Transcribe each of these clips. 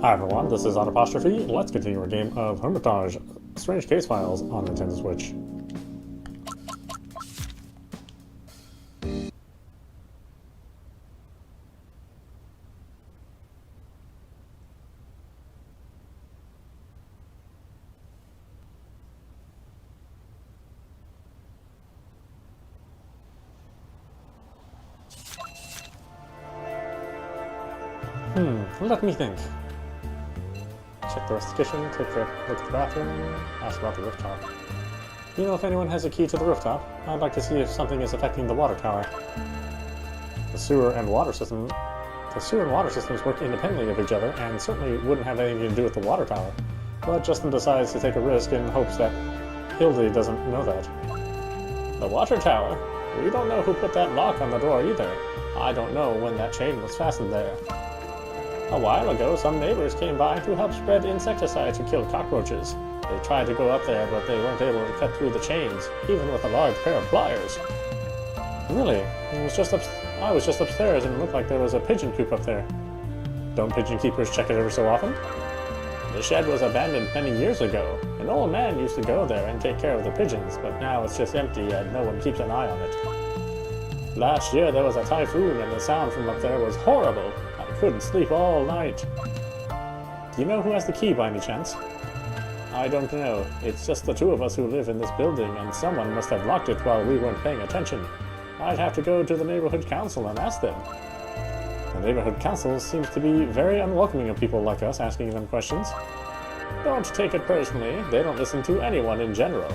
Hi everyone, this is audap. Let's continue our game of Hermitage, Strange Case Files on Nintendo Switch. Let me think. Check the rest of the kitchen, take a look at the bathroom, ask about the rooftop. Do you know if anyone has a key to the rooftop? I'd like to see if something is affecting the water tower. The sewer and water systems work independently of each other and certainly wouldn't have anything to do with the water tower. But Justin decides to take a risk in hopes that Hildy doesn't know that. The water tower? We don't know who put that lock on the door either. I don't know when that chain was fastened there. A while ago, some neighbors came by to help spread insecticide to kill cockroaches. They tried to go up there, but they weren't able to cut through the chains, even with a large pair of pliers. Really? I was just upstairs and it looked like there was a pigeon coop up there. Don't pigeon keepers check it every so often? The shed was abandoned many years ago. An old man used to go there and take care of the pigeons, but now it's just empty and no one keeps an eye on it. Last year there was a typhoon and the sound from up there was horrible. Couldn't sleep all night. Do you know who has the key by any chance? I don't know. It's just the two of us who live in this building, and someone must have locked it while we weren't paying attention. I'd have to go to the neighborhood council and ask them. The neighborhood council seems to be very unwelcoming of people like us asking them questions. Don't take it personally. They don't listen to anyone in general.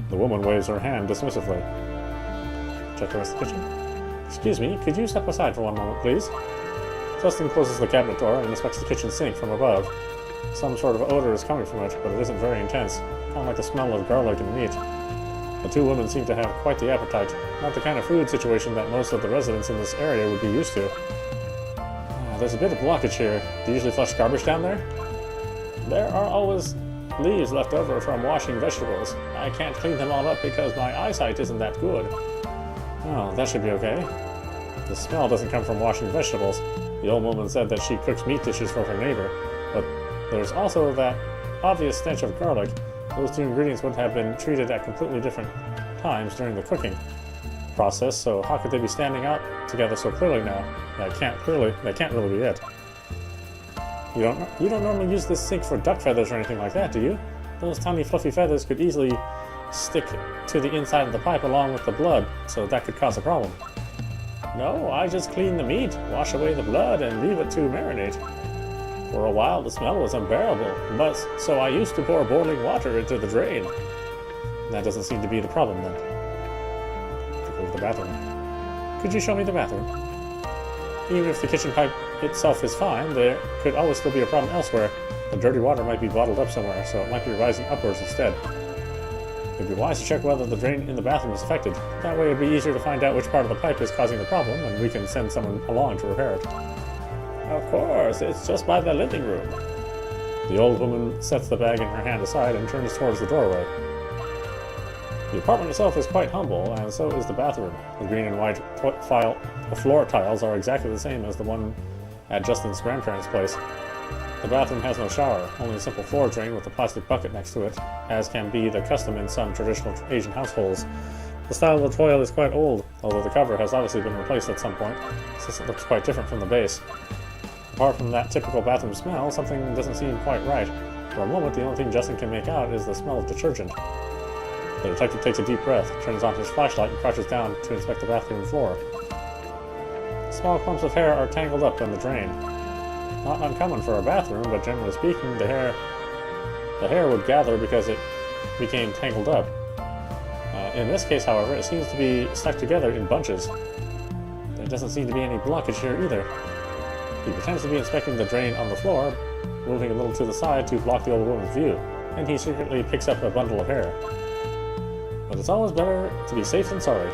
The woman waves her hand dismissively. Check the rest of the kitchen. Excuse me, could you step aside for one moment, please? Justin closes the cabinet door and inspects the kitchen sink from above. Some sort of odor is coming from it, but it isn't very intense, kind of like the smell of garlic and meat. The two women seem to have quite the appetite, not the kind of food situation that most of the residents in this area would be used to. There's a bit of blockage here. Do you usually flush garbage down there? There are always leaves left over from washing vegetables. I can't clean them all up because my eyesight isn't that good. Oh, that should be okay. The smell doesn't come from washing vegetables. The old woman said that she cooks meat dishes for her neighbor, but there's also that obvious stench of garlic. Those two ingredients would have been treated at completely different times during the cooking process, so how could they be standing out together so clearly now? That can't really be it. You don't normally use this sink for duck feathers or anything like that, do you? Those tiny fluffy feathers could easily stick to the inside of the pipe along with the blood, so that could cause a problem. No, I just clean the meat, wash away the blood, and leave it to marinate. For a while, the smell was unbearable, so I used to pour boiling water into the drain. That doesn't seem to be the problem, then. Take a look at the bathroom. Could you show me the bathroom? Even if the kitchen pipe itself is fine, there could always still be a problem elsewhere. The dirty water might be bottled up somewhere, so it might be rising upwards instead. It would be wise to check whether the drain in the bathroom is affected. That way it would be easier to find out which part of the pipe is causing the problem, and we can send someone along to repair it. Of course, it's just by the living room. The old woman sets the bag in her hand aside and turns towards the doorway. The apartment itself is quite humble, and so is the bathroom. The green and white floor tiles are exactly the same as the one at Justin's grandparents' place. The bathroom has no shower, only a simple floor drain with a plastic bucket next to it, as can be the custom in some traditional Asian households. The style of the toilet is quite old, although the cover has obviously been replaced at some point, since it looks quite different from the base. Apart from that typical bathroom smell, something doesn't seem quite right. For a moment, the only thing Justin can make out is the smell of detergent. The detective takes a deep breath, turns on his flashlight, and crouches down to inspect the bathroom floor. Small clumps of hair are tangled up in the drain. Not uncommon for a bathroom, but generally speaking, the hair would gather because it became tangled up. In this case, however, it seems to be stuck together in bunches. There doesn't seem to be any blockage here either. He pretends to be inspecting the drain on the floor, moving a little to the side to block the old woman's view, and he secretly picks up a bundle of hair. But it's always better to be safe than sorry.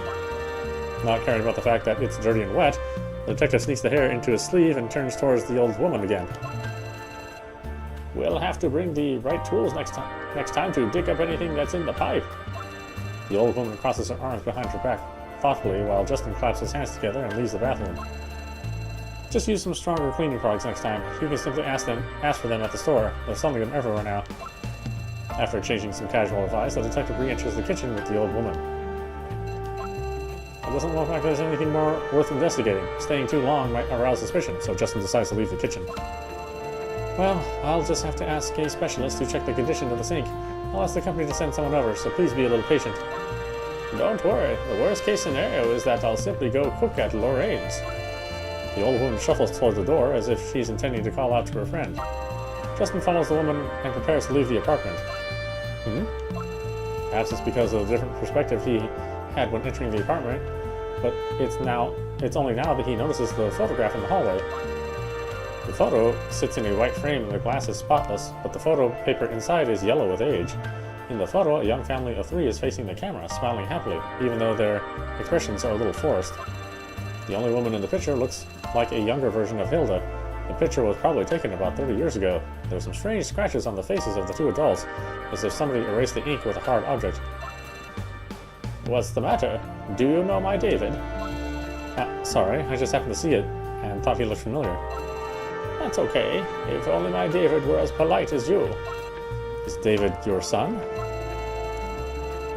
Not caring about the fact that it's dirty and wet, the detective sneaks the hair into his sleeve and turns towards the old woman again. We'll have to bring the right tools next time to dig up anything that's in the pipe. The old woman crosses her arms behind her back thoughtfully while Justin claps his hands together and leaves the bathroom. Just use some stronger cleaning products next time. You can simply ask for them at the store. They're selling them everywhere now. After exchanging some casual advice, the detective re-enters the kitchen with the old woman. It doesn't look like there's anything more worth investigating. Staying too long might arouse suspicion, so Justin decides to leave the kitchen. Well, I'll just have to ask a specialist to check the condition of the sink. I'll ask the company to send someone over, so please be a little patient. Don't worry. The worst case scenario is that I'll simply go cook at Lorraine's. The old woman shuffles toward the door as if she's intending to call out to her friend. Justin follows the woman and prepares to leave the apartment. Perhaps it's because of the different perspective he had when entering the apartment, but it's only now that he notices the photograph in the hallway. The photo sits in a white frame and the glass is spotless, but the photo paper inside is yellow with age. In the photo, a young family of 3 is facing the camera, smiling happily, even though their expressions are a little forced. The only woman in the picture looks like a younger version of Hilda. The picture was probably taken about 30 years ago. There are some strange scratches on the faces of the 2 adults, as if somebody erased the ink with a hard object. What's the matter? Do you know my David? Sorry, I just happened to see it, and thought he looked familiar. That's okay. If only my David were as polite as you. Is David your son?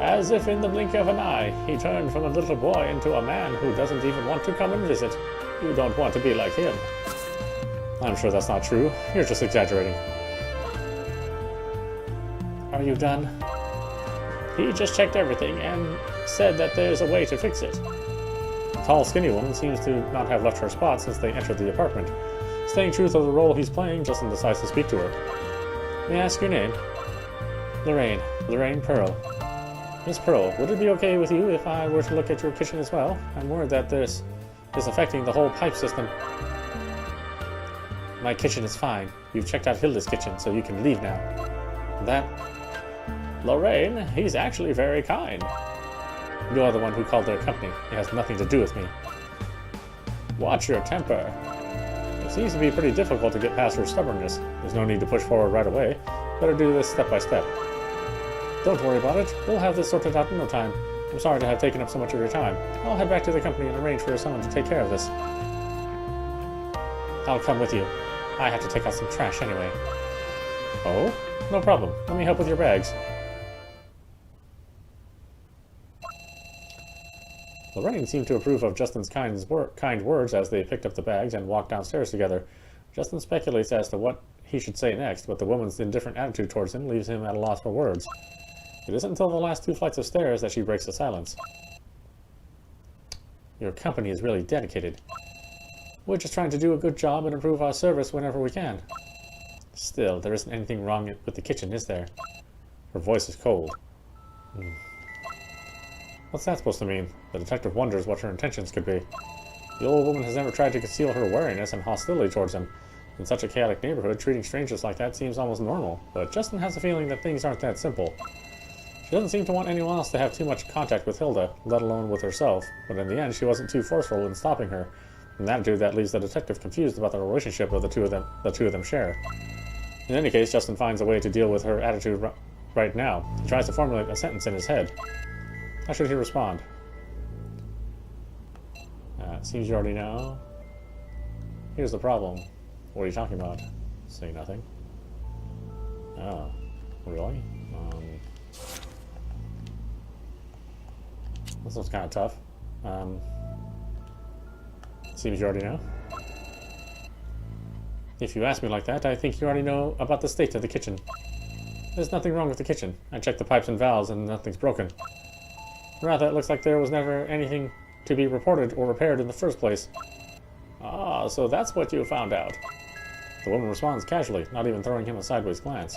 As if in the blink of an eye, he turned from a little boy into a man who doesn't even want to come and visit. You don't want to be like him. I'm sure that's not true. You're just exaggerating. Are you done? He just checked everything and said that there's a way to fix it. The tall, skinny woman seems to not have left her spot since they entered the apartment. Staying true to the role he's playing, Justin decides to speak to her. May I ask your name? Lorraine. Lorraine Pearl. Miss Pearl, would it be okay with you if I were to look at your kitchen as well? I'm worried that this is affecting the whole pipe system. My kitchen is fine. You've checked out Hilda's kitchen, so you can leave now. That... Lorraine, he's actually very kind. You are the one who called their company. It has nothing to do with me. Watch your temper. It seems to be pretty difficult to get past her stubbornness. There's no need to push forward right away. Better do this step by step. Don't worry about it. We'll have this sorted out in no time. I'm sorry to have taken up so much of your time. I'll head back to the company and arrange for someone to take care of this. I'll come with you. I have to take out some trash anyway. Oh? No problem. Let me help with your bags. Lorraine seemed to approve of Justin's kind words as they picked up the bags and walked downstairs together. Justin speculates as to what he should say next, but the woman's indifferent attitude towards him leaves him at a loss for words. It isn't until the last 2 flights of stairs that she breaks the silence. Your company is really dedicated. We're just trying to do a good job and improve our service whenever we can. Still, there isn't anything wrong with the kitchen, is there? Her voice is cold. What's that supposed to mean? The detective wonders what her intentions could be. The old woman has never tried to conceal her wariness and hostility towards him. In such a chaotic neighborhood, treating strangers like that seems almost normal, but Justin has a feeling that things aren't that simple. She doesn't seem to want anyone else to have too much contact with Hilda, let alone with herself, but in the end she wasn't too forceful in stopping her, an attitude that leaves the detective confused about the relationship of the two of them share. In any case, Justin finds a way to deal with her attitude right now. He tries to formulate a sentence in his head. How should he respond? Seems you already know. Here's the problem. What are you talking about? Say nothing. Oh, really? This one's kind of tough. Seems you already know. If you ask me like that, I think you already know about the state of the kitchen. There's nothing wrong with the kitchen. I checked the pipes and valves and nothing's broken. Rather, it looks like there was never anything to be reported or repaired in the first place. Ah, so that's what you found out. The woman responds casually, not even throwing him a sideways glance.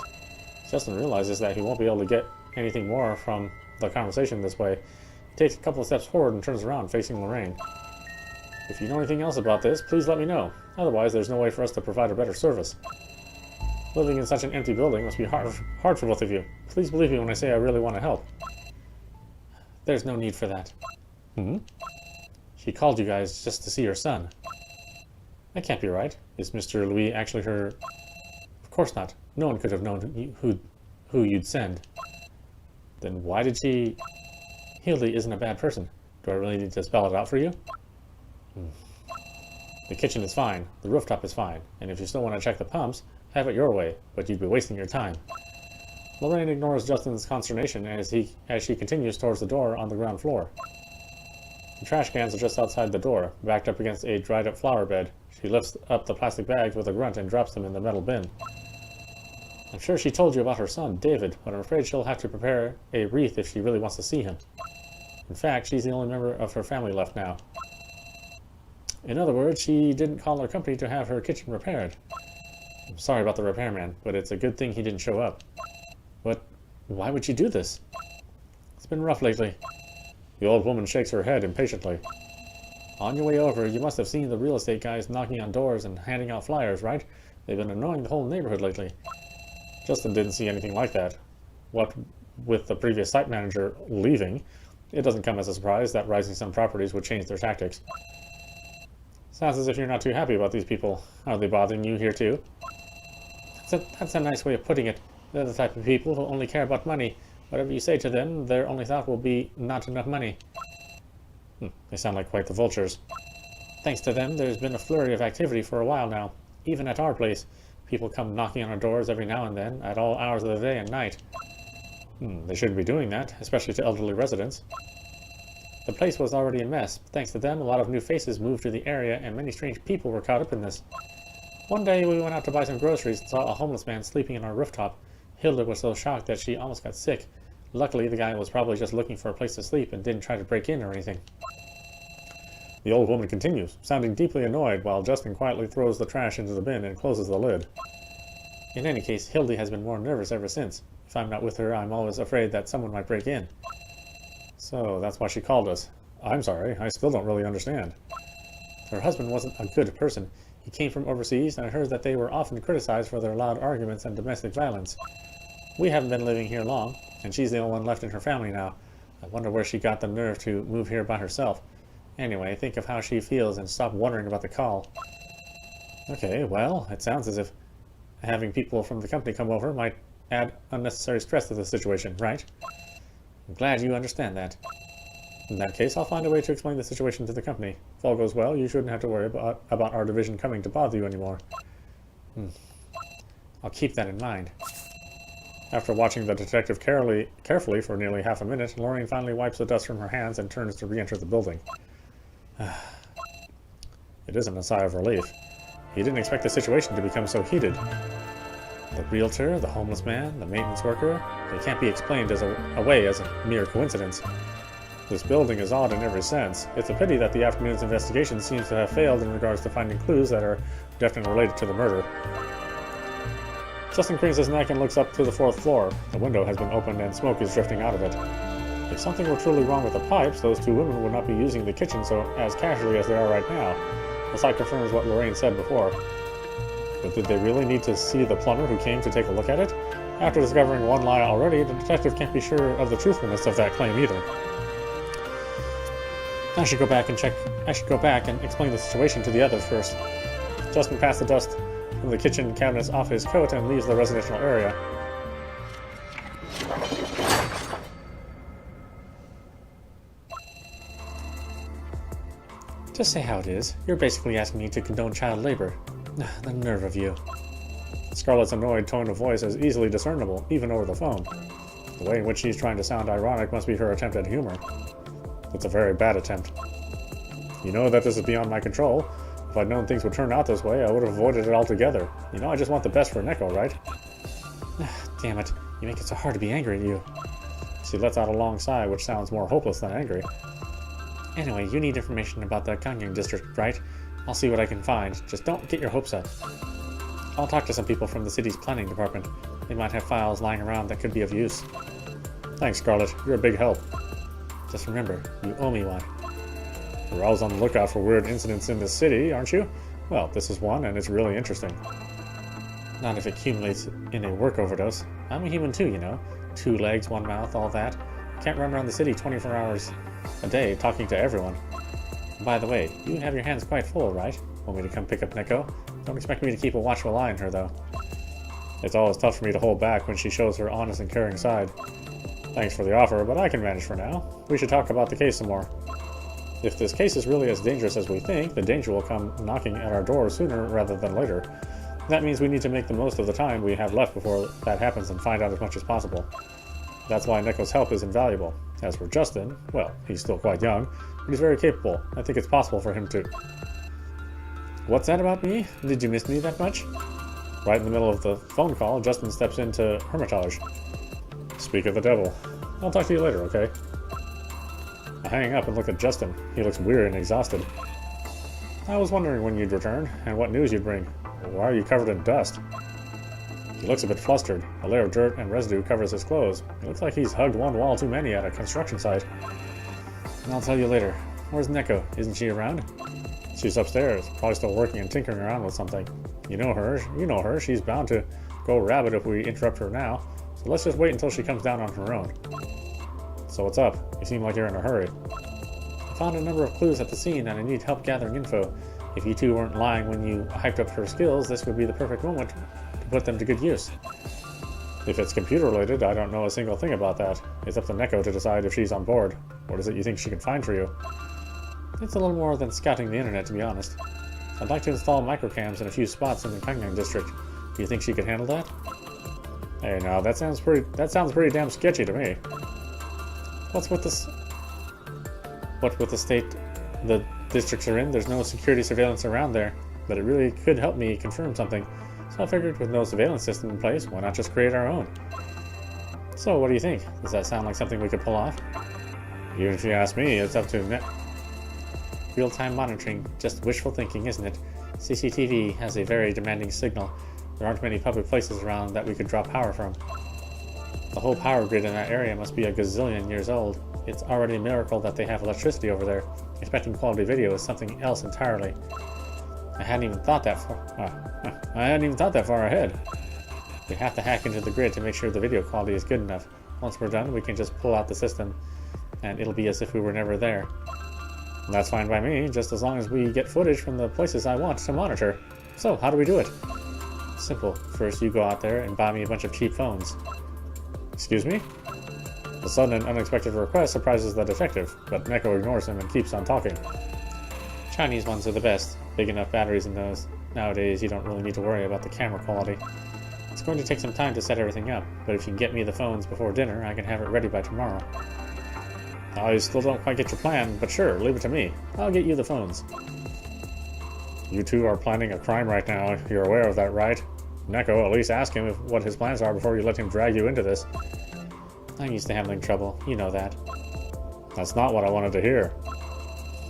Justin realizes that he won't be able to get anything more from the conversation this way. He takes a couple of steps forward and turns around, facing Lorraine. If you know anything else about this, please let me know. Otherwise, there's no way for us to provide a better service. Living in such an empty building must be hard for both of you. Please believe me when I say I really want to help. There's no need for that. She called you guys just to see her son. That can't be right. Is Mr. Louis actually her... Of course not. No one could have known who you'd send. Then why did she... Hildy isn't a bad person. Do I really need to spell it out for you? The kitchen is fine, the rooftop is fine, and if you still want to check the pumps, have it your way, but you'd be wasting your time. Lorraine ignores Justin's consternation as she continues towards the door on the ground floor. The trash cans are just outside the door, backed up against a dried-up flower bed. She lifts up the plastic bags with a grunt and drops them in the metal bin. I'm sure she told you about her son, David, but I'm afraid she'll have to prepare a wreath if she really wants to see him. In fact, she's the only member of her family left now. In other words, she didn't call her company to have her kitchen repaired. I'm sorry about the repairman, but it's a good thing he didn't show up. But why would she do this? It's been rough lately. The old woman shakes her head impatiently. On your way over, you must have seen the real estate guys knocking on doors and handing out flyers, right? They've been annoying the whole neighborhood lately. Justin didn't see anything like that. What with the previous site manager leaving, it doesn't come as a surprise that Rising Sun Properties would change their tactics. Sounds as if you're not too happy about these people. Are they bothering you here too? That's a nice way of putting it. They're the type of people who only care about money. Whatever you say to them, their only thought will be not enough money. They sound like quite the vultures. Thanks to them, there's been a flurry of activity for a while now. Even at our place, people come knocking on our doors every now and then, at all hours of the day and night. They shouldn't be doing that, especially to elderly residents. The place was already a mess. Thanks to them, a lot of new faces moved to the area, and many strange people were caught up in this. One day, we went out to buy some groceries and saw a homeless man sleeping on our rooftop. Hilda was so shocked that she almost got sick. Luckily, the guy was probably just looking for a place to sleep and didn't try to break in or anything. The old woman continues, sounding deeply annoyed, while Justin quietly throws the trash into the bin and closes the lid. In any case, Hildy has been more nervous ever since. If I'm not with her, I'm always afraid that someone might break in. So, that's why she called us. I'm sorry, I still don't really understand. Her husband wasn't a good person. He came from overseas, and I heard that they were often criticized for their loud arguments and domestic violence. We haven't been living here long, and she's the only one left in her family now. I wonder where she got the nerve to move here by herself. Anyway, think of how she feels and stop wondering about the call. Okay, well, it sounds as if having people from the company come over might add unnecessary stress to the situation, right? I'm glad you understand that. In that case, I'll find a way to explain the situation to the company. If all goes well, you shouldn't have to worry about our division coming to bother you anymore. I'll keep that in mind. After watching the detective carefully for nearly half a minute, Lorraine finally wipes the dust from her hands and turns to re-enter the building. It isn't a sigh of relief. He didn't expect the situation to become so heated. The realtor, the homeless man, the maintenance worker, they can't be explained away as a mere coincidence. This building is odd in every sense. It's a pity that the afternoon's investigation seems to have failed in regards to finding clues that are definitely related to the murder. Justin cranes his neck and looks up to the 4th floor. The window has been opened and smoke is drifting out of it. If something were truly wrong with the pipes, those two women would not be using the kitchen as casually as they are right now. The sight confirms what Lorraine said before. But did they really need to see the plumber who came to take a look at it? After discovering one lie already, the detective can't be sure of the truthfulness of that claim either. I should go back and explain the situation to the others first. Justin passed the dust from the kitchen cabinets off his coat and leaves the residential area. Just say how it is. You're basically asking me to condone child labor. The nerve of you. Scarlett's annoyed tone of voice is easily discernible, even over the phone. The way in which she's trying to sound ironic must be her attempt at humor. It's a very bad attempt. You know that this is beyond my control. If I'd known things would turn out this way, I would have avoided it altogether. You know I just want the best for Neko, right? Damn it. You make it so hard to be angry at you. She lets out a long sigh, which sounds more hopeless than angry. Anyway, you need information about the Gangneung district, right? I'll see what I can find. Just don't get your hopes up. I'll talk to some people from the city's planning department. They might have files lying around that could be of use. Thanks, Scarlett. You're a big help. Just remember, you owe me one. You're always on the lookout for weird incidents in this city, aren't you? Well, this is one, and it's really interesting. Not if it accumulates in a work overdose. I'm a human too, you know. 2 legs, 1 mouth, all that. Can't run around the city 24 hours a day talking to everyone. By the way, you have your hands quite full, right? Want me to come pick up Neko? Don't expect me to keep a watchful eye on her, though. It's always tough for me to hold back when she shows her honest and caring side. Thanks for the offer, but I can manage for now. We should talk about the case some more. If this case is really as dangerous as we think, the danger will come knocking at our door sooner rather than later. That means we need to make the most of the time we have left before that happens and find out as much as possible. That's why Neko's help is invaluable. As for Justin, well, he's still quite young, but he's very capable. I think it's possible for him to... What's that about me? Did you miss me that much? Right in the middle of the phone call, Justin steps into Hermitage. Speak of the devil. I'll talk to you later, okay? I hang up and look at Justin. He looks weary and exhausted. I was wondering when you'd return, and what news you'd bring. Why are you covered in dust? He looks a bit flustered. A layer of dirt and residue covers his clothes. It looks like he's hugged one wall too many at a construction site. I'll tell you later. Where's Neko? Isn't she around? She's upstairs, probably still working and tinkering around with something. You know her. She's bound to go rabid if we interrupt her now. So let's just wait until she comes down on her own. So what's up? You seem like you're in a hurry. I found a number of clues at the scene and I need help gathering info. If you two weren't lying when you hyped up her skills, this would be the perfect moment to put them to good use. If it's computer related, I don't know a single thing about that. It's up to Neko to decide if she's on board. What is it you think she can find for you? It's a little more than scouting the internet, to be honest. I'd like to install microcams in a few spots in the Pyongyang district. Do you think she could handle that? Hey, now that sounds pretty damn sketchy to me. What with the state the districts are in, there's no security surveillance around there, but it really could help me confirm something. So I figured with no surveillance system in place, why not just create our own? So what do you think? Does that sound like something we could pull off? Even if you ask me, it's up to real-time monitoring. Just wishful thinking, isn't it? CCTV has a very demanding signal. There aren't many public places around that we could draw power from. The whole power grid in that area must be a gazillion years old. It's already a miracle that they have electricity over there. Expecting quality video is something else entirely. I hadn't even thought that far ahead. We have to hack into the grid to make sure the video quality is good enough. Once we're done, we can just pull out the system, and it'll be as if we were never there. And that's fine by me, just as long as we get footage from the places I want to monitor. So, how do we do it? Simple. First, you go out there and buy me a bunch of cheap phones. Excuse me? The sudden and unexpected request surprises the detective, but Neko ignores him and keeps on talking. Chinese ones are the best. Big enough batteries in those. Nowadays, you don't really need to worry about the camera quality. It's going to take some time to set everything up, but if you can get me the phones before dinner, I can have it ready by tomorrow. I still don't quite get your plan, but sure, leave it to me. I'll get you the phones. You two are planning a crime right now. You're aware of that, right? Neko, at least ask him what his plans are before you let him drag you into this. I'm used to handling trouble. You know that. That's not what I wanted to hear.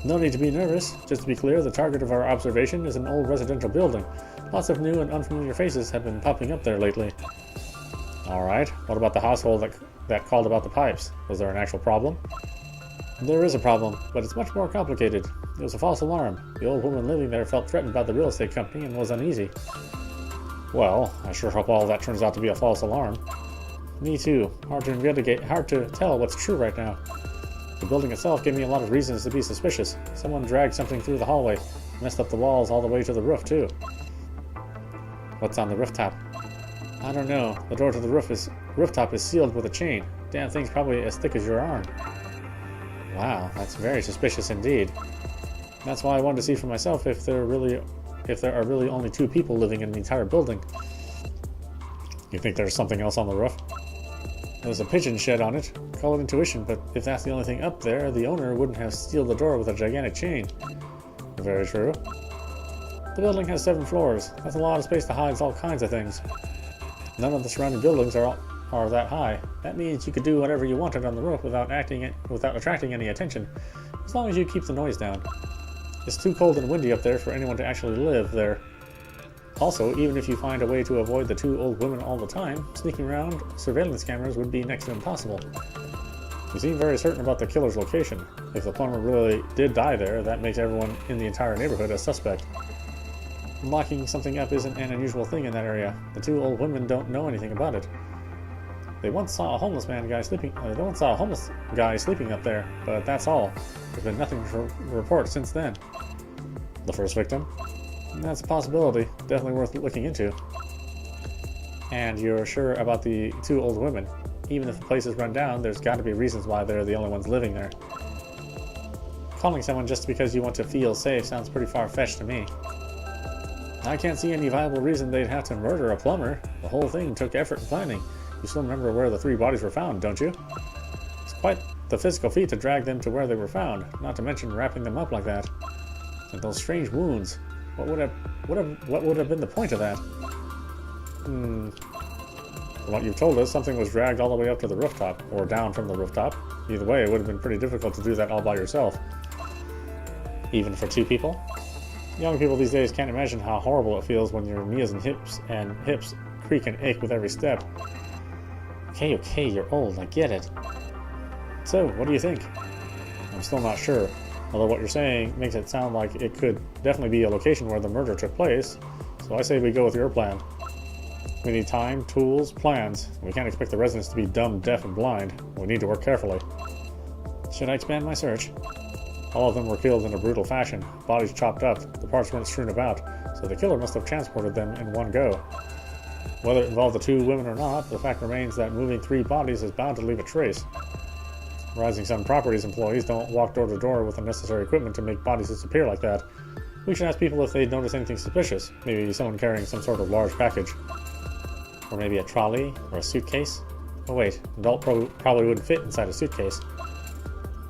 No need to be nervous. Just to be clear, the target of our observation is an old residential building. Lots of new and unfamiliar faces have been popping up there lately. Alright, what about the household that called about the pipes? Was there an actual problem? There is a problem, but it's much more complicated. It was a false alarm. The old woman living there felt threatened by the real estate company and was uneasy. Well, I sure hope all that turns out to be a false alarm. Me too. Hard to investigate, hard to tell what's true right now. The building itself gave me a lot of reasons to be suspicious. Someone dragged something through the hallway, messed up the walls all the way to the roof too. What's on the rooftop? I don't know. The door to the rooftop is sealed with a chain. Damn thing's probably as thick as your arm. Wow, that's very suspicious indeed. That's why I wanted to see for myself if there are really only two people living in the entire building. You think there's something else on the roof? There's a pigeon shed on it. Call it intuition, but if that's the only thing up there, the owner wouldn't have sealed the door with a gigantic chain. Very true. The building has 7 floors. That's a lot of space to hide all kinds of things. None of the surrounding buildings are that high. That means you could do whatever you wanted on the roof without attracting any attention, as long as you keep the noise down. It's too cold and windy up there for anyone to actually live there. Also, even if you find a way to avoid the 2 old women all the time, sneaking around surveillance cameras would be next to impossible. You seem very certain about the killer's location. If the plumber really did die there, that makes everyone in the entire neighborhood a suspect. Locking something up isn't an unusual thing in that area. The 2 old women don't know anything about it. They once saw a homeless guy sleeping up there, but that's all. There's been nothing to report since then. The first victim? That's a possibility. Definitely worth looking into. And you're sure about the 2 old women? Even if the place is run down, there's got to be reasons why they're the only ones living there. Calling someone just because you want to feel safe sounds pretty far-fetched to me. I can't see any viable reason they'd have to murder a plumber. The whole thing took effort and planning. You still remember where the 3 bodies were found, don't you? It's quite the physical feat to drag them to where they were found, not to mention wrapping them up like that. And those strange wounds. What would have been the point of that? From what you've told us, something was dragged all the way up to the rooftop, or down from the rooftop. Either way, it would have been pretty difficult to do that all by yourself. Even for 2 people? Young people these days can't imagine how horrible it feels when your knees and hips creak and ache with every step. Okay, you're old, I get it. So, what do you think? I'm still not sure, although what you're saying makes it sound like it could definitely be a location where the murder took place, so I say we go with your plan. We need time, tools, plans. We can't expect the residents to be dumb, deaf, and blind. We need to work carefully. Should I expand my search? All of them were killed in a brutal fashion, bodies chopped up, the parts weren't strewn about, so the killer must have transported them in one go. Whether it involved the 2 women or not, the fact remains that moving 3 bodies is bound to leave a trace. Rising Sun Properties employees don't walk door to door with the necessary equipment to make bodies disappear like that. We should ask people if they'd notice anything suspicious, maybe someone carrying some sort of large package. Or maybe a trolley, or a suitcase. Oh wait, an adult probably wouldn't fit inside a suitcase.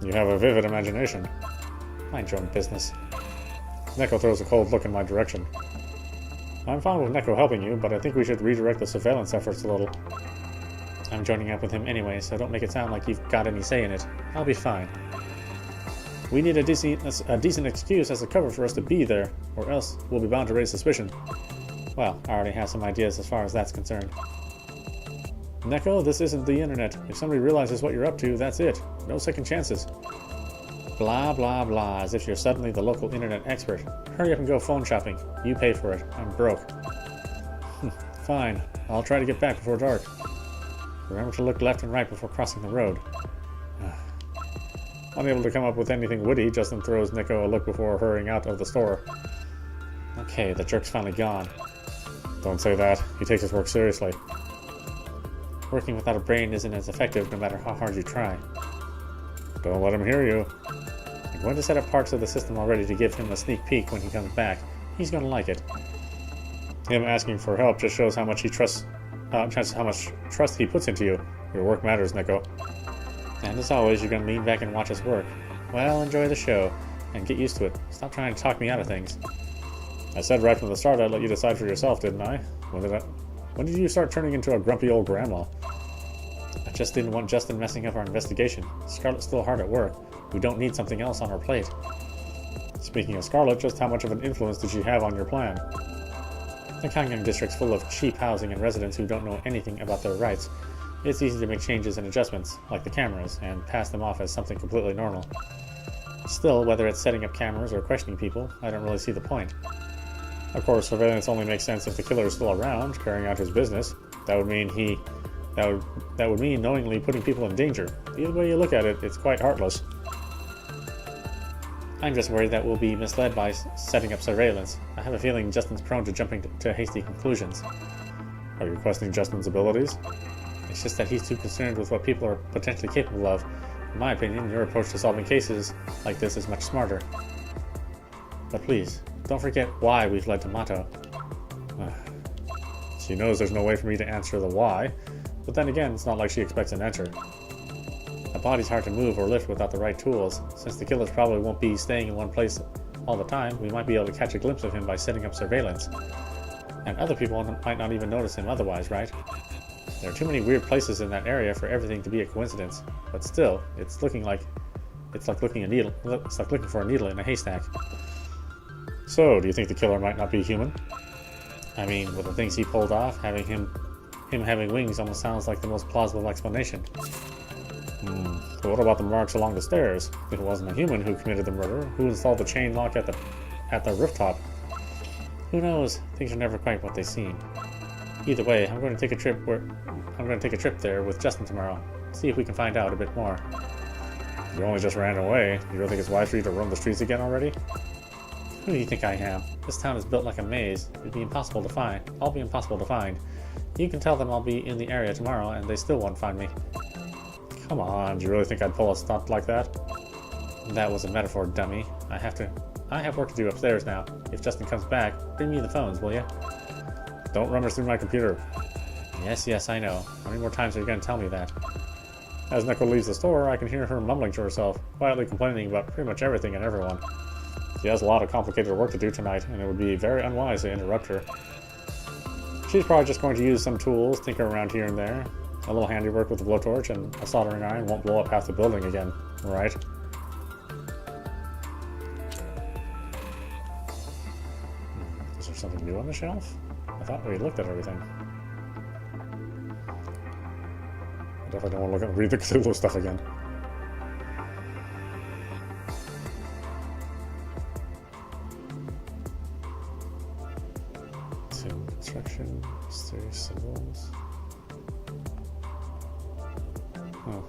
You have a vivid imagination. Mind your own business. Neko throws a cold look in my direction. I'm fine with Neko helping you, but I think we should redirect the surveillance efforts a little. I'm joining up with him anyway, so don't make it sound like you've got any say in it. I'll be fine. We need a decent excuse as a cover for us to be there, or else we'll be bound to raise suspicion. Well, I already have some ideas as far as that's concerned. Neko, this isn't the internet. If somebody realizes what you're up to, that's it. No second chances. Blah, blah, blah, as if you're suddenly the local internet expert. Hurry up and go phone shopping. You pay for it. I'm broke. Fine. I'll try to get back before dark. Remember to look left and right before crossing the road. Unable to come up with anything witty, Justin throws Neko a look before hurrying out of the store. Okay, the jerk's finally gone. Don't say that. He takes his work seriously. Working without a brain isn't as effective no matter how hard you try. Don't let him hear you. I'm going to set up parts of the system already to give him a sneak peek when he comes back. He's going to like it. Him asking for help just shows how much he trusts, how much trust he puts into you. Your work matters, Neko. And as always, you're going to lean back and watch us work. Well, enjoy the show, and get used to it. Stop trying to talk me out of things. I said right from the start I'd let you decide for yourself, didn't I? When did you start turning into a grumpy old grandma? I just didn't want Justin messing up our investigation. Scarlett's still hard at work. We don't need something else on our plate. Speaking of Scarlett, just how much of an influence did she have on your plan? The Kangyang district's full of cheap housing and residents who don't know anything about their rights. It's easy to make changes and adjustments, like the cameras, and pass them off as something completely normal. Still, whether it's setting up cameras or questioning people, I don't really see the point. Of course, surveillance only makes sense if the killer is still around, carrying out his business. That would mean that would mean knowingly putting people in danger. Either way you look at it, it's quite heartless. I'm just worried that we'll be misled by setting up surveillance. I have a feeling Justin's prone to jumping to hasty conclusions. Are you questioning Justin's abilities? It's just that he's too concerned with what people are potentially capable of. In my opinion, your approach to solving cases like this is much smarter. But please, don't forget why we've led to Mato. She knows there's no way for me to answer the why, but then again, it's not like she expects an answer. A body's hard to move or lift without the right tools. Since the killers probably won't be staying in one place all the time, we might be able to catch a glimpse of him by setting up surveillance. And other people might not even notice him otherwise, right? There are too many weird places in that area for everything to be a coincidence, but still, it's like looking for a needle in a haystack. So, do you think the killer might not be human? I mean, with the things he pulled off, him having wings almost sounds like the most plausible explanation. But what about the marks along the stairs? If it wasn't a human who committed the murder, who installed the chain lock at the rooftop? Who knows? Things are never quite what they seem. Either way, I'm going to take a trip there with Justin tomorrow. See if we can find out a bit more. You only just ran away. You really think it's wise for you to roam the streets again already? Who do you think I am? This town is built like a maze. It'd be impossible to find. I'll be impossible to find. You can tell them I'll be in the area tomorrow and they still won't find me. Come on, do you really think I'd pull a stunt like that? That was a metaphor, dummy. I have work to do upstairs now. If Justin comes back, bring me the phones, will you? Don't rummage through my computer. Yes, I know. How many more times are you going to tell me that? As Neko leaves the store, I can hear her mumbling to herself, quietly complaining about pretty much everything and everyone. She has a lot of complicated work to do tonight, and it would be very unwise to interrupt her. She's probably just going to use some tools, tinker around here and there. A little handiwork with a blowtorch and a soldering iron won't blow up half the building again, right? Is there something new on the shelf? I thought we looked at everything. I definitely don't want to read the Cthulhu stuff again. Tomb construction, mysterious symbols. Oh.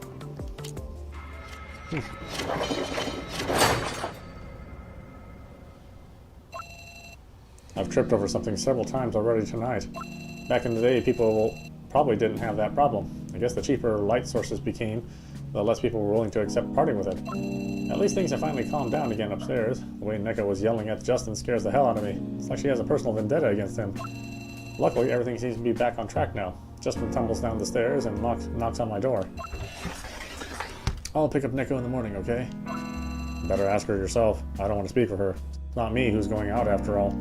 I've tripped over something several times already tonight. Back in the day, people probably didn't have that problem. I guess the cheaper light sources became, the less people were willing to accept parting with it. At least things have finally calmed down again upstairs. The way Neko was yelling at Justin scares the hell out of me. It's like she has a personal vendetta against him. Luckily, everything seems to be back on track now. Justin tumbles down the stairs and knocks on my door. I'll pick up Neko in the morning, okay? Better ask her yourself. I don't want to speak for her. It's not me who's going out after all.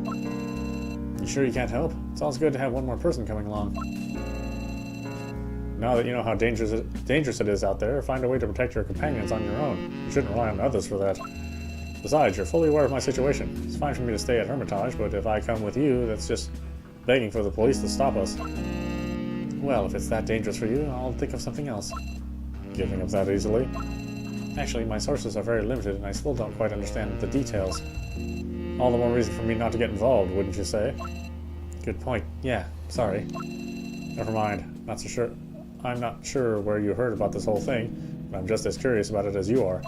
You sure you can't help? It's always good to have one more person coming along. Now that you know how dangerous it is out there, find a way to protect your companions on your own. You shouldn't rely on others for that. Besides, you're fully aware of my situation. It's fine for me to stay at Hermitage, but if I come with you, that's just begging for the police to stop us. Well, if it's that dangerous for you, I'll think of something else. Giving up that easily? Actually, my sources are very limited, and I still don't quite understand the details. All the more reason for me not to get involved, wouldn't you say? Good point. Yeah, sorry. Never mind. Not so sure. I'm not sure where you heard about this whole thing, but I'm just as curious about it as you are.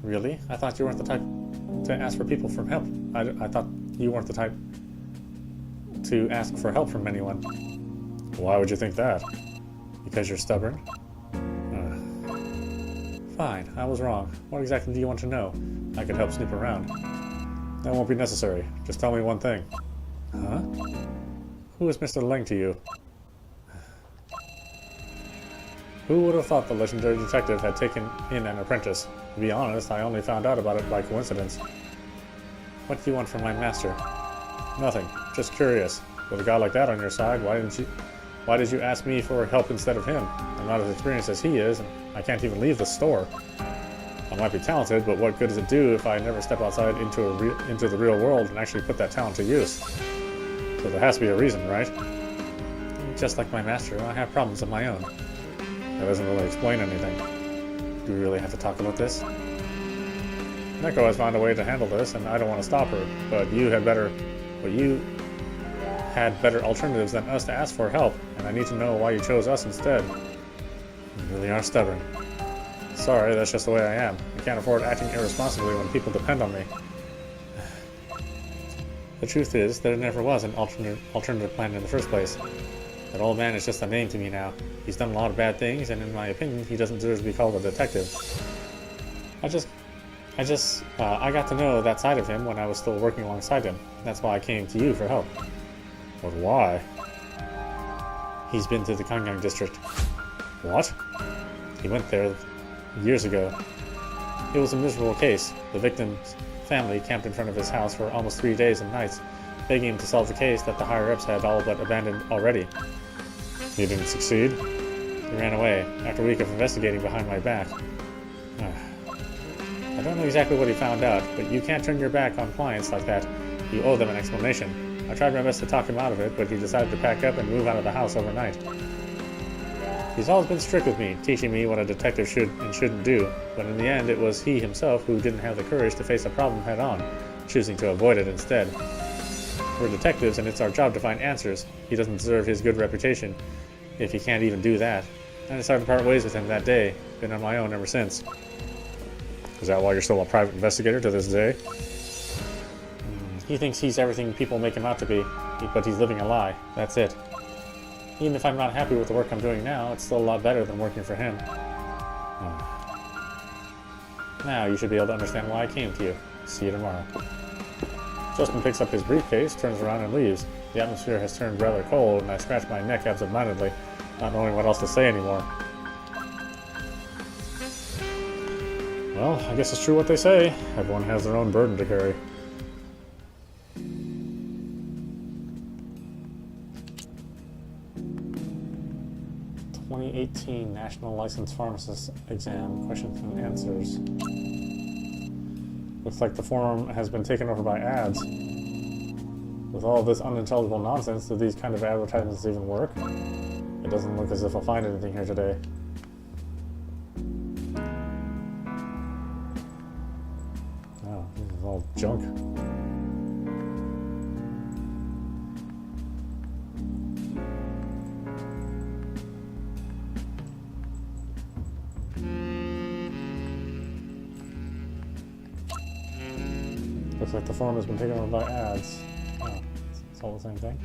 Really? I thought you weren't the type to ask for people for help. I thought you weren't the type to ask for help from anyone. Why would you think that? Because you're stubborn? Fine, I was wrong. What exactly do you want to know? I could help snoop around. That won't be necessary. Just tell me one thing. Huh? Who is Mr. Leng to you? Who would have thought the legendary detective had taken in an apprentice? To be honest, I only found out about it by coincidence. What do you want from my master? Nothing. Just curious. With a guy like that on your side, why did you ask me for help instead of him? I'm not as experienced as he is, and I can't even leave the store. I might be talented, but what good does it do if I never step outside into the real world and actually put that talent to use? So there has to be a reason, right? Just like my master, I have problems of my own. That doesn't really explain anything. Do we really have to talk about this? Neko has found a way to handle this, and I don't want to stop her, but you had better alternatives than us to ask for help, and I need to know why you chose us instead. You really are stubborn. Sorry, that's just the way I am. I can't afford acting irresponsibly when people depend on me. The truth is, there never was an alternative plan in the first place. That old man is just a name to me now. He's done a lot of bad things, and in my opinion, he doesn't deserve to be called a detective. I got to know that side of him when I was still working alongside him. That's why I came to you for help. But why? He's been to the Kangang district. What? He went there years ago. It was a miserable case. The victim's family camped in front of his house for almost 3 days and nights, begging him to solve the case that the higher-ups had all but abandoned already. He didn't succeed. He ran away, after a week of investigating behind my back. I don't know exactly what he found out, but you can't turn your back on clients like that. You owe them an explanation. I tried my best to talk him out of it, but he decided to pack up and move out of the house overnight. He's always been strict with me, teaching me what a detective should and shouldn't do, but in the end it was he himself who didn't have the courage to face a problem head-on, choosing to avoid it instead. We're detectives, and it's our job to find answers. He doesn't deserve his good reputation, if he can't even do that. I decided to part ways with him that day. Been on my own ever since. Is that why you're still a private investigator to this day? He thinks he's everything people make him out to be, but he's living a lie. That's it. Even if I'm not happy with the work I'm doing now, it's still a lot better than working for him. Now you should be able to understand why I came to you. See you tomorrow. Justin picks up his briefcase, turns around, and leaves. The atmosphere has turned rather cold, and I scratch my neck absentmindedly, not knowing what else to say anymore. Well, I guess it's true what they say. Everyone has their own burden to carry. '18 National Licensed Pharmacist Exam, questions and answers. Looks like the forum has been taken over by ads. With all this unintelligible nonsense, do these kind of advertisements even work? It doesn't look as if I'll find anything here today. Oh, this is all junk. Looks like the forum has been taken over by ads. Oh, it's all the same thing.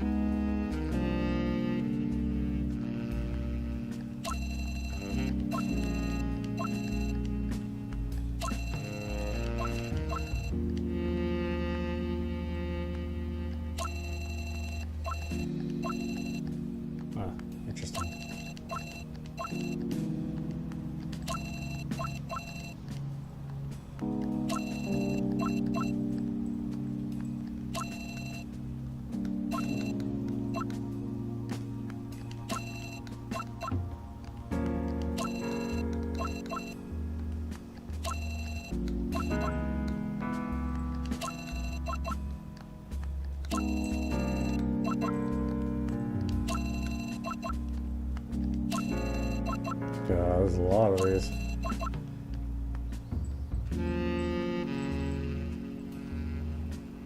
Ah, interesting. God, there's a lot of these.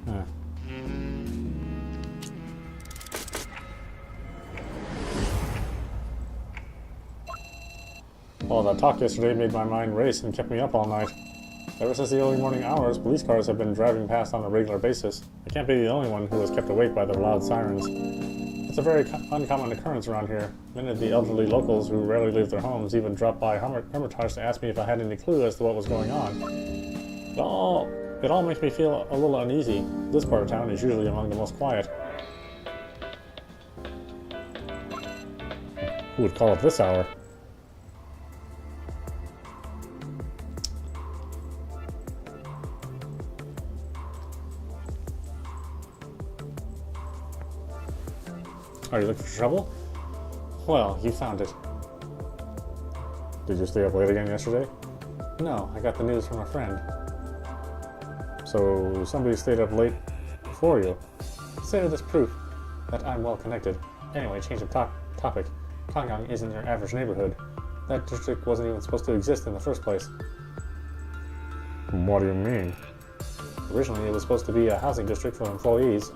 Huh. All that talk yesterday made my mind race and kept me up all night. Ever since the early morning hours, police cars have been driving past on a regular basis. I can't be the only one who was kept awake by the loud sirens. It's a very uncommon occurrence around here. Many of the elderly locals who rarely leave their homes even drop by Hermitage to ask me if I had any clue as to what was going on. It all makes me feel a little uneasy. This part of town is usually among the most quiet. Who would call it this hour? Are you looking for trouble? Well, you found it. Did you stay up late again yesterday? No, I got the news from a friend. So somebody stayed up late before you? Consider this proof that I'm well connected. Anyway, change of topic. Pyongyang isn't your average neighborhood. That district wasn't even supposed to exist in the first place. What do you mean? Originally, it was supposed to be a housing district for employees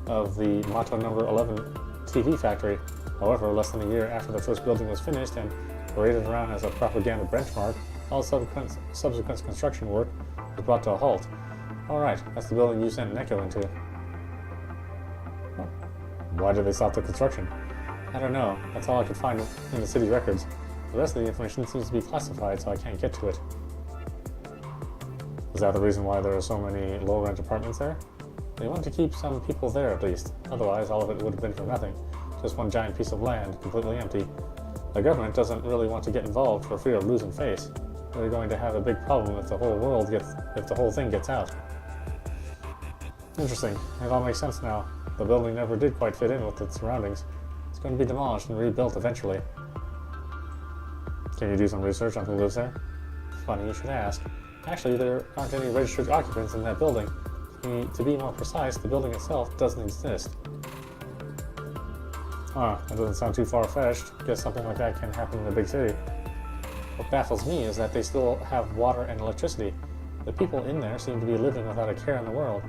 of the Motto No. 11 TV factory. However, less than a year after the first building was finished and paraded around as a propaganda benchmark, all subsequent construction work was brought to a halt. Alright, that's the building you sent an echo into. Why did they stop the construction? I don't know. That's all I could find in the city records. The rest of the information seems to be classified, so I can't get to it. Is that the reason why there are so many low-rent apartments there? They want to keep some people there at least. Otherwise, all of it would have been for nothing. Just one giant piece of land, completely empty. The government doesn't really want to get involved for fear of losing face. They're going to have a big problem if the whole thing gets out. Interesting. It all makes sense now. The building never did quite fit in with its surroundings. It's going to be demolished and rebuilt eventually. Can you do some research on who lives there? Funny you should ask. Actually, there aren't any registered occupants in that building. To be more precise, the building itself doesn't exist. That doesn't sound too far-fetched. Guess something like that can happen in a big city. What baffles me is that they still have water and electricity. The people in there seem to be living without a care in the world.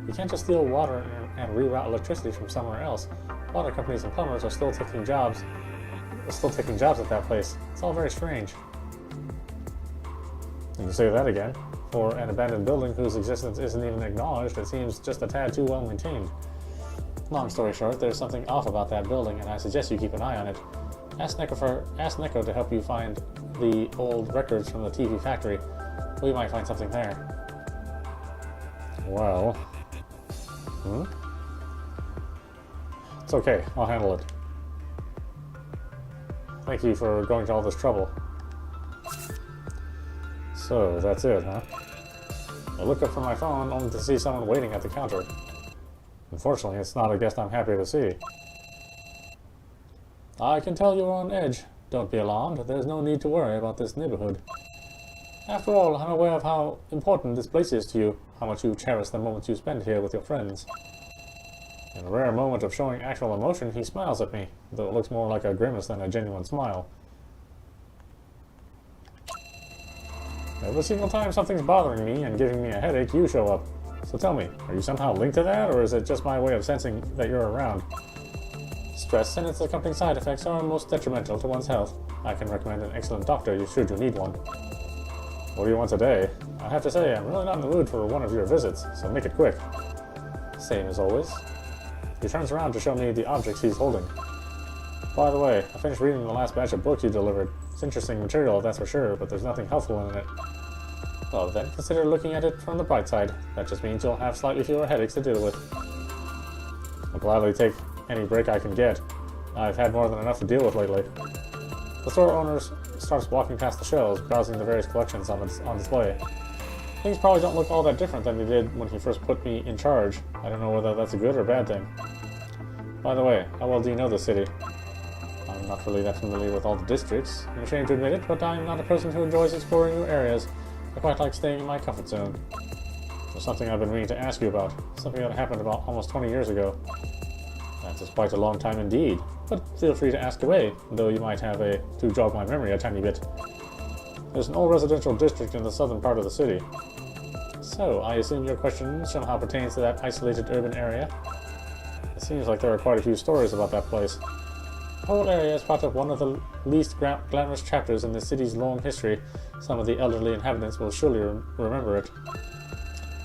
You can't just steal water and reroute electricity from somewhere else. Water companies and plumbers are still taking jobs at that place. It's all very strange. You can say that again. For an abandoned building whose existence isn't even acknowledged, it seems just a tad too well maintained. Long story short, there's something off about that building, and I suggest you keep an eye on it. Ask Neko to help you find the old records from the TV factory. We might find something there. Well... It's okay, I'll handle it. Thank you for going to all this trouble. So, that's it, huh? I look up from my phone only to see someone waiting at the counter. Unfortunately, it's not a guest I'm happy to see. I can tell you're on edge. Don't be alarmed, there's no need to worry about this neighborhood. After all, I'm aware of how important this place is to you, how much you cherish the moments you spend here with your friends. In a rare moment of showing actual emotion, he smiles at me, though it looks more like a grimace than a genuine smile. Every single time something's bothering me and giving me a headache, you show up. So tell me, are you somehow linked to that, or is it just my way of sensing that you're around? Stress and its accompanying side effects are most detrimental to one's health. I can recommend an excellent doctor should you need one. What do you want today? I have to say, I'm really not in the mood for one of your visits, so make it quick. Same as always. He turns around to show me the objects he's holding. By the way, I finished reading the last batch of books you delivered. It's interesting material, that's for sure, but there's nothing helpful in it. Well then, consider looking at it from the bright side. That just means you'll have slightly fewer headaches to deal with. I'll gladly take any break I can get. I've had more than enough to deal with lately. The store owner starts walking past the shelves, browsing the various collections on display. Things probably don't look all that different than they did when he first put me in charge. I don't know whether that's a good or bad thing. By the way, how well do you know the city? I'm not really that familiar with all the districts. I'm ashamed to admit it, but I'm not a person who enjoys exploring new areas. I quite like staying in my comfort zone. There's something I've been meaning to ask you about. Something that happened about almost 20 years ago. That is quite a long time indeed, but feel free to ask away, though you might have to jog my memory a tiny bit. There's an old residential district in the southern part of the city. So, I assume your question somehow pertains to that isolated urban area? It seems like there are quite a few stories about that place. The whole area is part of one of the least glamorous chapters in the city's long history. Some of the elderly inhabitants will surely remember it.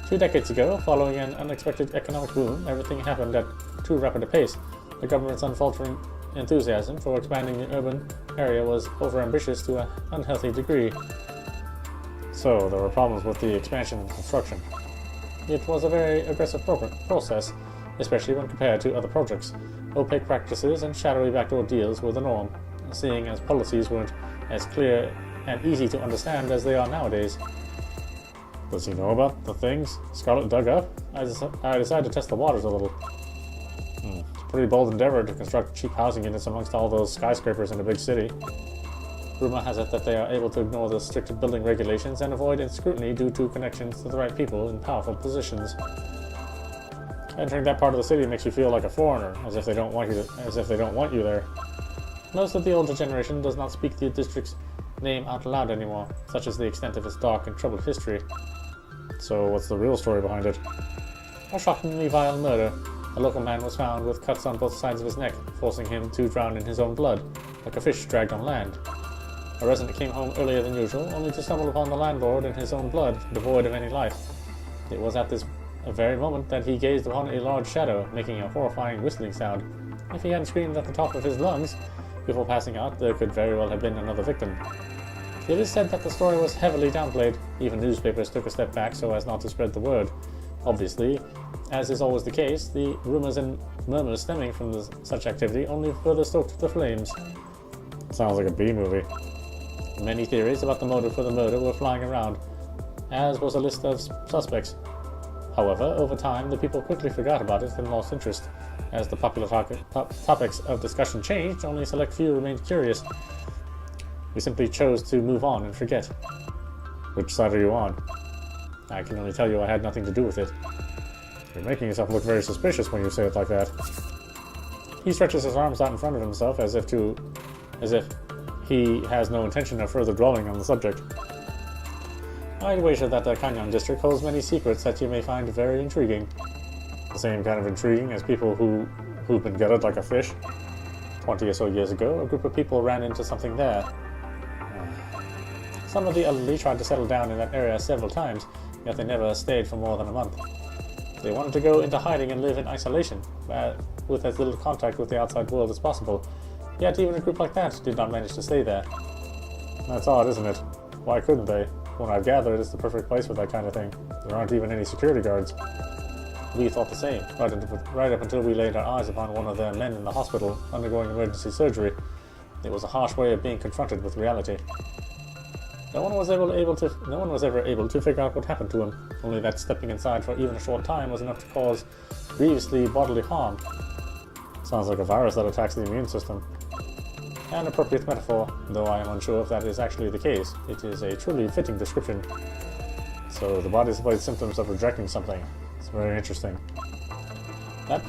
2 decades ago, following an unexpected economic boom, everything happened at too rapid a pace. The government's unfaltering enthusiasm for expanding the urban area was overambitious to an unhealthy degree. So, there were problems with the expansion and construction. It was a very aggressive process, especially when compared to other projects. Opaque practices and shadowy backdoor deals were the norm, seeing as policies weren't as clear and easy to understand as they are nowadays. Does he know about the things Scarlet dug up? I decided to test the waters a little. It's a pretty bold endeavor to construct cheap housing units amongst all those skyscrapers in a big city. Rumor has it that they are able to ignore the strict building regulations and avoid scrutiny due to connections to the right people in powerful positions. Entering that part of the city makes you feel like a foreigner, as if they don't want you there. Most of the older generation does not speak the district's name out loud anymore, such is the extent of its dark and troubled history. So what's the real story behind it? A shockingly vile murder. A local man was found with cuts on both sides of his neck, forcing him to drown in his own blood, like a fish dragged on land. A resident came home earlier than usual, only to stumble upon the landlord in his own blood, devoid of any life. It was at this very moment that he gazed upon a large shadow, making a horrifying whistling sound. If he hadn't screamed at the top of his lungs before passing out, there could very well have been another victim. It is said that the story was heavily downplayed. Even newspapers took a step back so as not to spread the word. Obviously, as is always the case, the rumors and murmurs stemming from such activity only further stoked the flames. Sounds like a B-movie. Many theories about the motive for the murder were flying around, as was a list of suspects. However, over time, the people quickly forgot about it and lost interest. As the popular topics of discussion changed, only a select few remained curious. We simply chose to move on and forget. Which side are you on? I can only tell you I had nothing to do with it. You're making yourself look very suspicious when you say it like that. He stretches his arms out in front of himself as if he has no intention of further dwelling on the subject. I'd wager that the Kanyan district holds many secrets that you may find very intriguing. The same kind of intriguing as people who've been gutted like a fish. 20 or so years ago, a group of people ran into something there. Some of the elderly tried to settle down in that area several times, yet they never stayed for more than a month. They wanted to go into hiding and live in isolation, with as little contact with the outside world as possible. Yet even a group like that did not manage to stay there. That's odd, isn't it? Why couldn't they? When I've gathered, it's the perfect place for that kind of thing. There aren't even any security guards. We thought the same, right up until we laid our eyes upon one of their men in the hospital undergoing emergency surgery. It was a harsh way of being confronted with reality. No one was ever able to figure out what happened to him, only that stepping inside for even a short time was enough to cause grievously bodily harm. Sounds like a virus that attacks the immune system. An appropriate metaphor, though I am unsure if that is actually the case. It is a truly fitting description. So the body displays symptoms of rejecting something. It's very interesting. That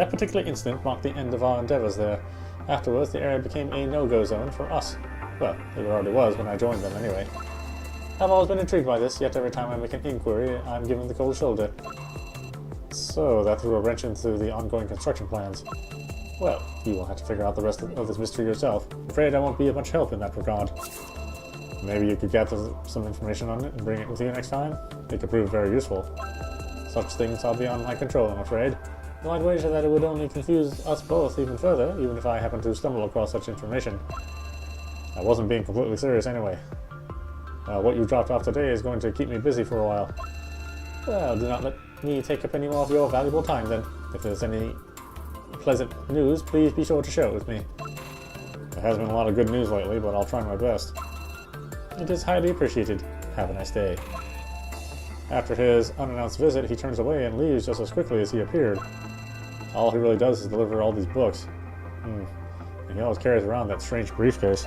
particular incident marked the end of our endeavors there. Afterwards, the area became a no-go zone for us. Well, it already was when I joined them anyway. I've always been intrigued by this, yet every time I make an inquiry, I'm given the cold shoulder. So, that threw a wrench into the ongoing construction plans. Well, you will have to figure out the rest of this mystery yourself. I'm afraid I won't be of much help in that regard. Maybe you could gather some information on it and bring it with you next time? It could prove very useful. Such things are beyond my control, I'm afraid. Though I'd wager that it would only confuse us both even further, even if I happen to stumble across such information. I wasn't being completely serious anyway. What you dropped off today is going to keep me busy for a while. Well, do not let me take up any more of your valuable time then. If there's any pleasant news, please be sure to share it with me. There has been a lot of good news lately, but I'll try my best. It is highly appreciated. Have a nice day. After his unannounced visit, he turns away and leaves just as quickly as he appeared. All he really does is deliver all these books. And he always carries around that strange briefcase.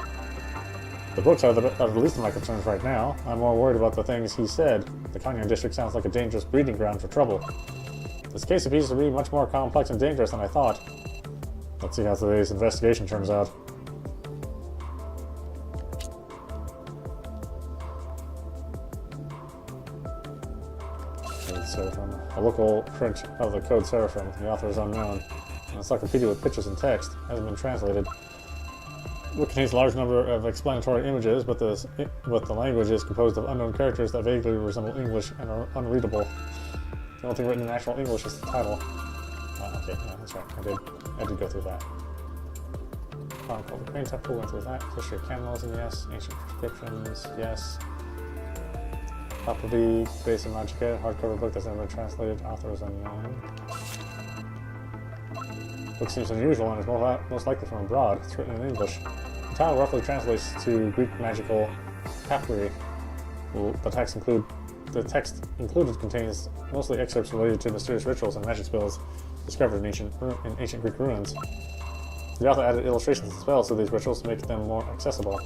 The books are the least of my concerns right now. I'm more worried about the things he said. The Kanyan district sounds like a dangerous breeding ground for trouble. This case appears to be much more complex and dangerous than I thought. Let's see how today's investigation turns out. Code Seraphim. A local print of the Code Seraphim. The author is unknown. An encyclopedia with pictures and text. Hasn't been translated. The book contains a large number of explanatory images, but the language is composed of unknown characters that vaguely resemble English and are unreadable. The only thing written in actual English is the title. Okay, yeah, that's right. I did go through that. Chronicle of the Crane Temple, went through that. History of cannibalism, yes. Ancient prescriptions, yes. Property, Base of Magica, hardcover book that's never been translated. Author is unknown. Book seems unusual and is most likely from abroad. It's written in English. The title roughly translates to Greek magical papyri. The text included contains mostly excerpts related to mysterious rituals and magic spells discovered in ancient Greek ruins. The author added illustrations and spells to these rituals to make them more accessible.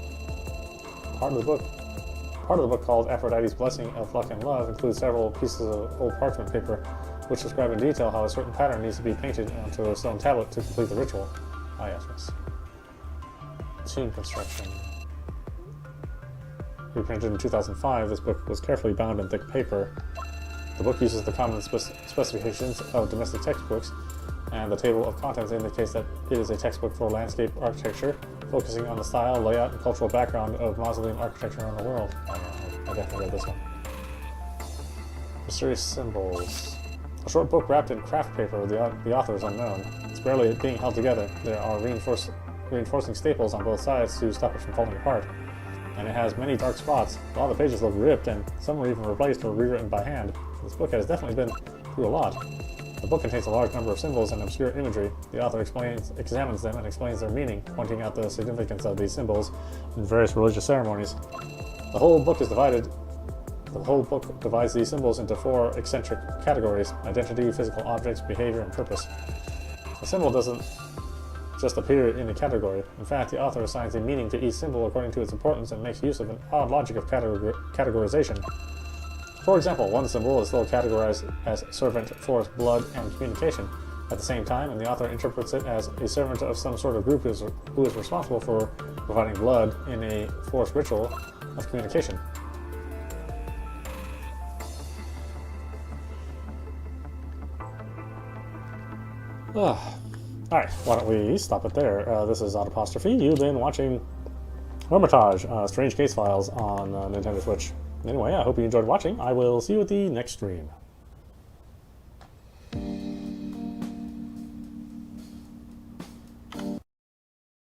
Part of the book called Aphrodite's Blessing of Luck and Love includes several pieces of old parchment paper which describe in detail how a certain pattern needs to be painted onto a stone tablet to complete the ritual. Ah, yes. Tomb construction. Reprinted in 2005, this book was carefully bound in thick paper. The book uses the common specifications of domestic textbooks, and the table of contents indicates that it is a textbook for landscape architecture, focusing on the style, layout, and cultural background of mausoleum architecture around the world. Oh, yeah, I definitely read this one. Mysterious symbols. A short book wrapped in craft paper, the author is unknown. It's barely being held together. There are reinforcing staples on both sides to stop it from falling apart. And it has many dark spots. All the pages look ripped, and some were even replaced or rewritten by hand. This book has definitely been through a lot. The book contains a large number of symbols and obscure imagery. The author examines them and explains their meaning, pointing out the significance of these symbols in various religious ceremonies. The whole book divides these symbols into 4 eccentric categories: identity, physical objects, behavior, and purpose. A symbol doesn't just appear in a category. In fact, the author assigns a meaning to each symbol according to its importance and makes use of an odd logic of categorization. For example, one symbol is still categorized as servant, force, blood, and communication at the same time, and the author interprets it as a servant of some sort of group who is responsible for providing blood in a forced ritual of communication. Alright, why don't we stop it there. This is audapostrophe. You've been watching Hermitage, Strange Case Files on Nintendo Switch. Anyway, I hope you enjoyed watching. I will see you at the next stream.